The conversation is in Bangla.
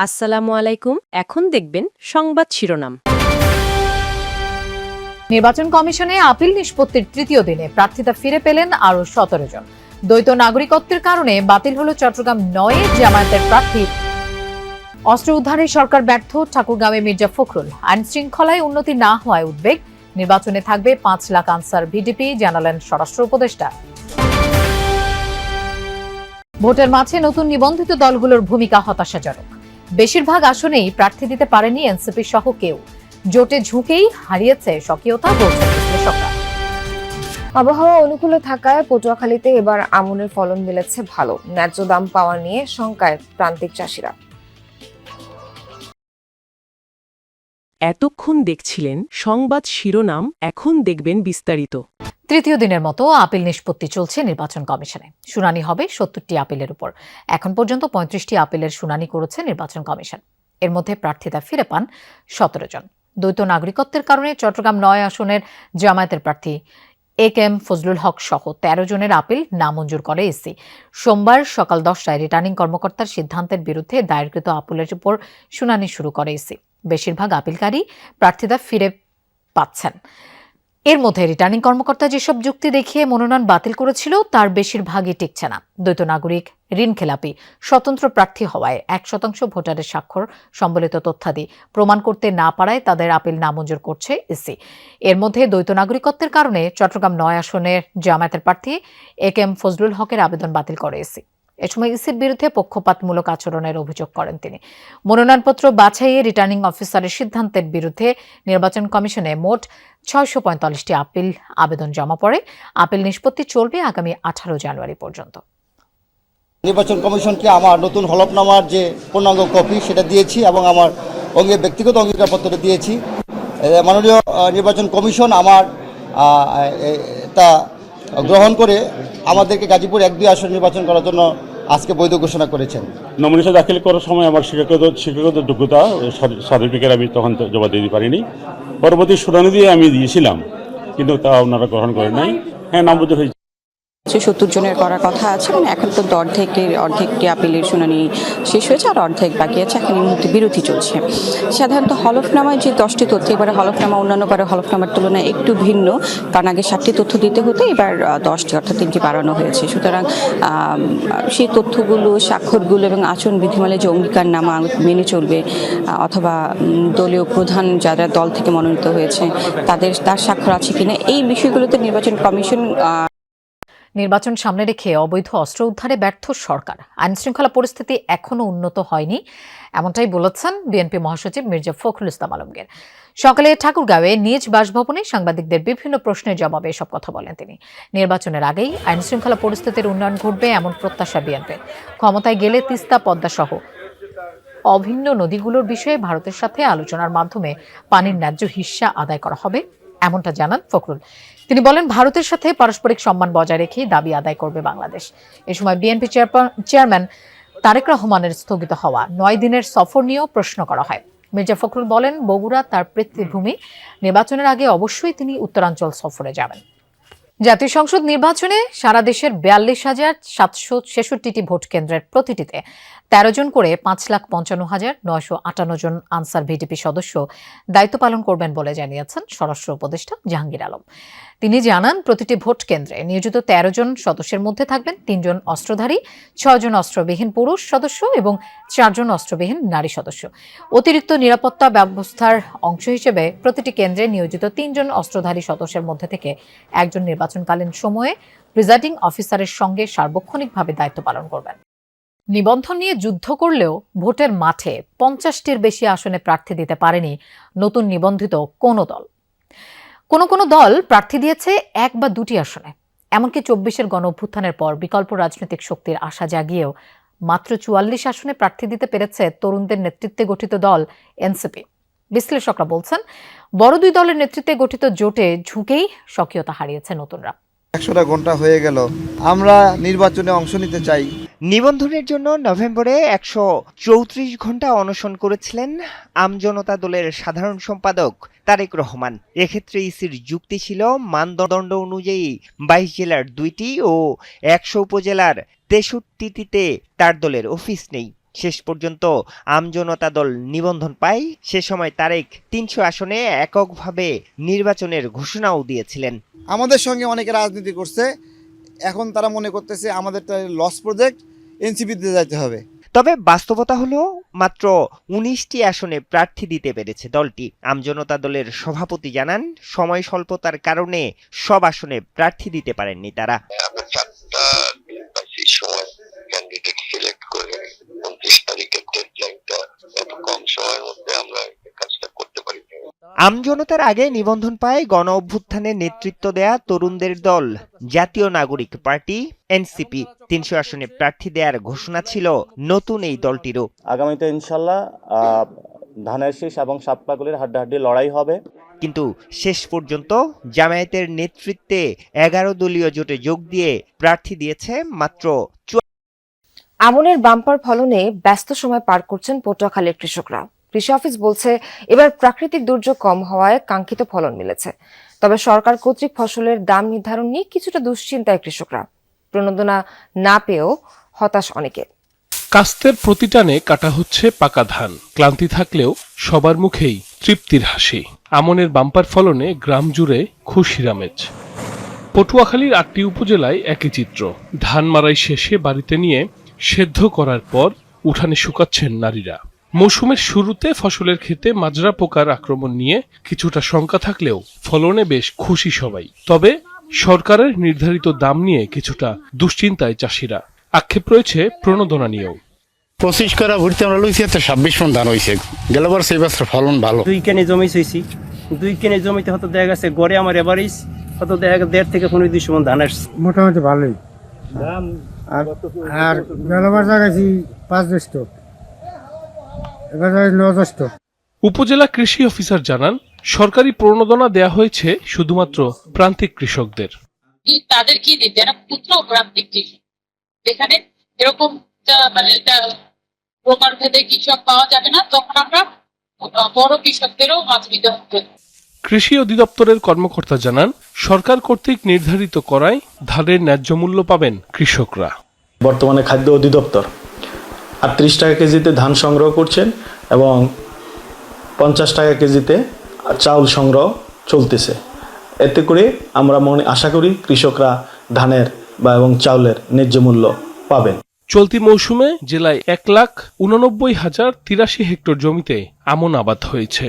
আসসালামু আলাইকুম। এখন দেখবেন সংবাদ শিরোনাম। নির্বাচন কমিশনে আপিল নিষ্পত্তির তৃতীয় দিনে প্রার্থিতা ফিরে পেলেন আরো 17 জন। দ্বৈত নাগরিকত্বের কারণে বাতিল হল চট্টগ্রাম ৯ জামায়াতের প্রার্থী। অস্ত্র উদ্ধারে সরকার ব্যর্থ, ঠাকুরগাঁওয়ে মির্জা ফখরুল। আইন শৃঙ্খলায় উন্নতি না হওয়ায় উদ্বেগ, নির্বাচনে থাকবে ৫ লাখ আনসার ভিডিপি, জানালেন স্বরাষ্ট্র উপদেষ্টা। ভোটের মাঝে নতুন নিবন্ধিত দলগুলোর ভূমিকা হতাশাজনক। বেশিরভাগ আসনেই প্রার্থী দিতে পারেনি এনসিপি সহ কেউ। জোটে ঝুঁকেই হারিয়েছে স্বকীয়তা, বলছেন বিশ্লেষকরা। আবহাওয়া অনুকূলে থাকায় পটুয়াখালীতে এবার আমনের ফলন মিলেছে ভালো। ন্যায্য দাম পাওয়া নিয়ে শঙ্কায় প্রান্তিক চাষিরা। এতক্ষণ দেখছিলেন সংবাদ শিরোনাম, এখন দেখবেন বিস্তারিত। তৃতীয় দিনের মতো আপিল নিষ্পত্তি চলছে নির্বাচন কমিশনে। শুনানি হবে ৭০টি আপিলের উপর। এখন পর্যন্ত ৩৫টি আপিলের শুনানি করেছে নির্বাচন কমিশন। এর মধ্যে প্রার্থিতা ফিরে পান ১৭ জন। দ্বৈত নাগরিকত্বের কারণে চট্টগ্রাম ৯ আসনের জামায়াতের প্রার্থী এ.কে.এম. ফজলুল হক সহ ১৩ জনের আপিল নামঞ্জুর করে ইসি। সোমবার সকাল ১০টায় রিটার্নিং কর্মকর্তার সিদ্ধান্তের বিরুদ্ধে দায়েরকৃত আপিলের উপর শুনানি শুরু করে ইসি। বেশিরভাগ আপিলকারী প্রার্থিতা ফিরে পাচ্ছেন। এর মধ্যে রিটার্নিং কর্মকর্তা যেসব যুক্তি দেখিয়ে মনোনয়ন বাতিল করেছিল তার বেশিরভাগই টিকছে না। দ্বৈত নাগরিক, ঋণ খেলাপি, স্বতন্ত্র প্রার্থী হওয়ায় ১% ভোটারের স্বাক্ষর সম্বলিত তথ্যাদি প্রমাণ করতে না পারায় তাদের আপিল নামঞ্জুর করছে ইসি। এর মধ্যে দ্বৈত নাগরিকত্বের কারণে চট্টগ্রাম ৯ আসনের জামায়াতের প্রার্থী এ.কে.এম. ফজলুল হকের আবেদন বাতিল করে ইসি। এ সময় ইসির বিরুদ্ধে পক্ষপাতমূলক আচরণের অভিযোগ করেন তিনি। মনোনয়নপত্র বাছাইয়ে রিটার্নিং অফিসারের সিদ্ধান্তের বিরুদ্ধে নির্বাচন কমিশনে মোট ৬৪৫টি আপিল আবেদন জমা পড়ে। আপিল নিষ্পত্তি চলবে আগামী ১৮ জানুয়ারি পর্যন্ত। নির্বাচন কমিশনকে আমার নতুন হলফনামার যে পূর্ণাঙ্গ কপি সেটা দিয়েছি এবং আমার ব্যক্তিগত অঙ্গীকারপত্রটা দিয়েছি। মাননীয় নির্বাচন কমিশন আমার তা গ্রহণ করে আমাদেরকে গাজীপুর ১-২ আসন নির্বাচন করার জন্য আজকে বৈধ ঘোষণা করেছেন। নমিনেশন দাখিল করার সময় আমার শিক্ষাগত যোগ্যতা সার্টিফিকেট আমি তখন জমা দিতে পারিনি। পরবর্তী শুনানি দিয়ে আমি দিয়েছিলাম, কিন্তু তা ওনারা গ্রহণ করে নাই। হ্যাঁ, নামঞ্জুর হয়েছে। ৭০ জনের করার কথা আছে, মানে এখন তো অর্ধেকটি আপিলের শুনানি শেষ হয়েছে, আর অর্ধেক বাকি আছে। এখন এই মুহূর্তে বিরতি চলছে। সাধারণত হলফনামায় যে 10টি তথ্য, এবারে হলফনামা অন্যান্য করে হলফনামার তুলনায় একটু ভিন্ন, কারণ আগে 7টি তথ্য দিতে হতো, এবার 10টি অর্থাৎ 3টি বাড়ানো হয়েছে। সুতরাং সেই তথ্যগুলো, স্বাক্ষরগুলো এবং আচরণ বিধিমালায় যে অঙ্গীকারনামা মেনে চলবে, অথবা দলীয় প্রধান যারা দল থেকে মনোনীত হয়েছে তার স্বাক্ষর আছে কিনা, এই বিষয়গুলোতে নির্বাচন কমিশন। নির্বাচন সামনে রেখে অবৈধ অস্ত্র উদ্ধারে ব্যর্থ সরকার। আইনশৃঙ্খলা পরিস্থিতি এখনও উন্নত হয়নি, এমনটাই বলেছেন বিএনপি মহাসচিব মির্জা ফখরুল ইসলাম আলমগীর। সকালে ঠাকুরগাঁওয়ে নিজ বাসভবনে সাংবাদিকদের বিভিন্ন প্রশ্নের জবাবে এসব কথা বলেন তিনি। নির্বাচনের আগেই আইনশৃঙ্খলা পরিস্থিতির উন্নয়ন ঘটবে এমন প্রত্যাশা বিএনপির। ক্ষমতায় গেলে তিস্তা, পদ্মা সহ অভিন্ন নদীগুলোর বিষয়ে ভারতের সাথে আলোচনার মাধ্যমে পানির ন্যায্য হিস্সা আদায় করা হবে, এমনটা জানান ফখরুল। তিনি বলেন, ভারতের সাথে পারস্পরিক সম্মান বজায় রেখেই দাবি আদায় করবে বাংলাদেশ। এ সময় বিএনপি চেয়ারম্যান তারেক রহমানের স্থগিত হওয়া 9 দিনের সফর নিয়েও প্রশ্ন করা হয়। মির্জা ফখরুল বলেন, বগুড়া তার পিতৃভূমি, নির্বাচনের আগে অবশ্যই তিনি উত্তরাঞ্চল সফরে যাবেন। জাতীয় সংসদ নির্বাচনে সারা দেশের ৪২,৭৬৬টি ভোট কেন্দ্রের প্রতিটিতে ১৩ জন করে ৫,৫৫,৯৫৮ জন আনসার ভিডিপি সদস্য দায়িত্ব পালন করবেন বলে জানিয়েছেন স্বরাষ্ট্র উপদেষ্টা জাহাঙ্গীর আলম। তিনি জানান, প্রতিটি ভোট কেন্দ্রে নিয়োজিত ১৩ জন সদস্যের মধ্যে থাকবেন ৩ জন অস্ত্রধারী, ৬ জন অস্ত্রবিহীন পুরুষ সদস্য এবং 4 জন অস্ত্রবিহীন নারী সদস্য। অতিরিক্ত নিরাপত্তা ব্যবস্থার অংশ হিসেবে প্রতিটি কেন্দ্রে নিয়োজিত 3 জন অস্ত্রধারী সদস্যের মধ্যে থেকে একজন নির্বাচনকালীন সময়ে প্রিজাইডিং অফিসারের সঙ্গে সার্বক্ষণিকভাবে দায়িত্ব পালন করবেন। নিবন্ধন নিয়ে যুদ্ধ করলেও ভোটের মাঠে 50টির বেশি আসনে প্রার্থী দিতে পারেনি নতুন নিবন্ধিত কোনো দল। কোনো দল প্রার্থী দিয়েছে 1 বা 2টি আসনে। এমনকি 24-এর গণঅভ্যুত্থানের পর বিকল্প রাজনৈতিক শক্তির আশা জাগিয়েও মাত্র 44 আসনে প্রার্থী দিতে পেরেছে তরুণদের নেতৃত্বে গঠিত দল এনসিপি। বিশ্লেষকরা বলছেন, বড় 2 দলের নেতৃত্বে গঠিত জোটে ঝুঁকেই স্বকীয়তা হারিয়েছে নতুনরা। 100টা ঘন্টা হয়ে গেল, আমরা নির্বাচনে অংশ নিতে চাই। নিবন্ধনের জন্য নভেম্বরে 134 ঘন্টা অনশন করেছিলেন আমজনতা দলের সাধারণ সম্পাদক তারেক রহমান। এক্ষেত্রে ইসির যুক্তি ছিল, মানদণ্ড অনুযায়ী 22 জেলার 2টি ও 100 উপজেলার 63টিতে তার দলের অফিস নেই। শেষ পর্যন্ত আমজনতা দল নিবন্ধন পায়। সে সময় তারেক ৩০০ আসনে এককভাবে নির্বাচনের ঘোষণাও দিয়েছিলেন। আমাদের সঙ্গে অনেকে রাজনীতি করছে, এখন তারা মনে করতেছে আমাদের লস প্রজেক্ট, এনসিপিতে যেতে হবে। তবে বাস্তবতা হলো মাত্র ১৯টি আসনে প্রার্থী দিতে পেরেছে দলটি। আমজনতা দলের সভাপতি জানান, সময় স্বল্পতার কারণে সব আসনে প্রার্থী দিতে পারেননি তারা। ক্যান্ডিডেট সিলেক্ট করে ২৯ তারিখের ডেডলাইনটা এত কম সময়ের মধ্যে আমরা কাজটা করতে পারি। আমজনতার আগে নিবন্ধন পায় গণ অভ্যুত্থানে নেতৃত্ব দেয়া তরুণদের দল জাতীয় নাগরিক পার্টি এনসিপি। ৩০০ আসনে প্রার্থী দেওয়ার ঘোষণা ছিল নতুন এই দলটিরও। আগামীতে ইনশাল্লাহ ধানের শীষ এবং সাতপাগুলির হাড্ডাহাড্ডি লড়াই হবে। কিন্তু শেষ পর্যন্ত জামায়াতের নেতৃত্বে ১১ দলীয় জোটে যোগ দিয়ে প্রার্থী দিয়েছে মাত্র। আমনের বাম্পার ফলনে ব্যস্ত সময় পার করছেন পটুয়াখালীর কৃষকরা। কৃষি অফিস বলছে, এবার প্রাকৃতিক দুর্যোগ কম হওয়ায় কাঙ্ক্ষিত ফলন মিলেছে। তবে সরকার কর্তৃক ফসলের দাম নির্ধারণ নিয়ে কিছুটা দুশ্চিন্তায় কৃষকরা। প্রণোদনা না পেয়েও হতাশ অনেকে। কাস্তের প্রতিটানে কাটা হচ্ছে পাকা ধান। ক্লান্তি থাকলেও সবার মুখেই তৃপ্তির হাসি। আমনের বাম্পার ফলনে গ্রাম জুড়ে খুশির আমেজ। পটুয়াখালীর ৮টি উপজেলায় একই চিত্র। ধান মাড়াই শেষে বাড়িতে নিয়ে সেদ্ধ করার পর উঠানে শুকাচ্ছেন নারীরা। মৌসুমের শুরুতে ফসলের ক্ষেতে মাজরা পোকার আক্রমণ নিয়ে কিছুটা শঙ্কা থাকলেও ফলনে বেশ খুশি সবাই। তবে সরকারের নির্ধারিত দাম নিয়ে কিছুটা দুশ্চিন্তায় চাষিরা। আক্ষেপ রয়েছে প্রণোদনা নিয়েও। ২৫ করা ভর্তি আমরা লইছি, ২৬ মন ধান হয়েছে। গেলবার সেই বছর ফলন ভালো। ২ কেনে জমি ছইছি, 2 কেনে জমিতে হয়তো দেখা গেছে গড়ে আমার এভারেজ হয়তো দেখা গেছে ১.৫ থেকে ২০ মন ধান আসছে। মোটামুটি ভালোই। আর গেলবার জায়গাছি ৫-১০ এবার ৯-১০। উপজেলা কৃষি অফিসার জানান, সরকারি প্রণোদনা দেয়া হয়েছে শুধুমাত্র প্রান্তিক কৃষকদের। তাদের কি দিতে, যারা ক্ষুদ্র প্রান্তিক কৃষক, যেখানে এরকম প্রকার ভেদে কৃষক পাওয়া যাবে না, তখন আমরা বড় কৃষকদেরও মাছ দিতে হবে। কৃষি অধিদপ্তরের কর্মকর্তা জানান, সরকার কর্তৃক নির্ধারিত করায় ধানের ন্যায্য মূল্য পাবেন কৃষকরা। বর্তমানে খাদ্য অধিদপ্তর ৩৮ টাকা কেজিতে ধান সংগ্রহ করছেন এবং ৫০ টাকা কেজিতে চাউল সংগ্রহ চলতেছে। এতে করে আমরা আশা করি কৃষকরা ধানের এবং চাউলের ন্যায্য মূল্য পাবেন। চলতি মৌসুমে জেলায় ১,৮৯,০৮৩ হেক্টর জমিতে আমন আবাদ হয়েছে।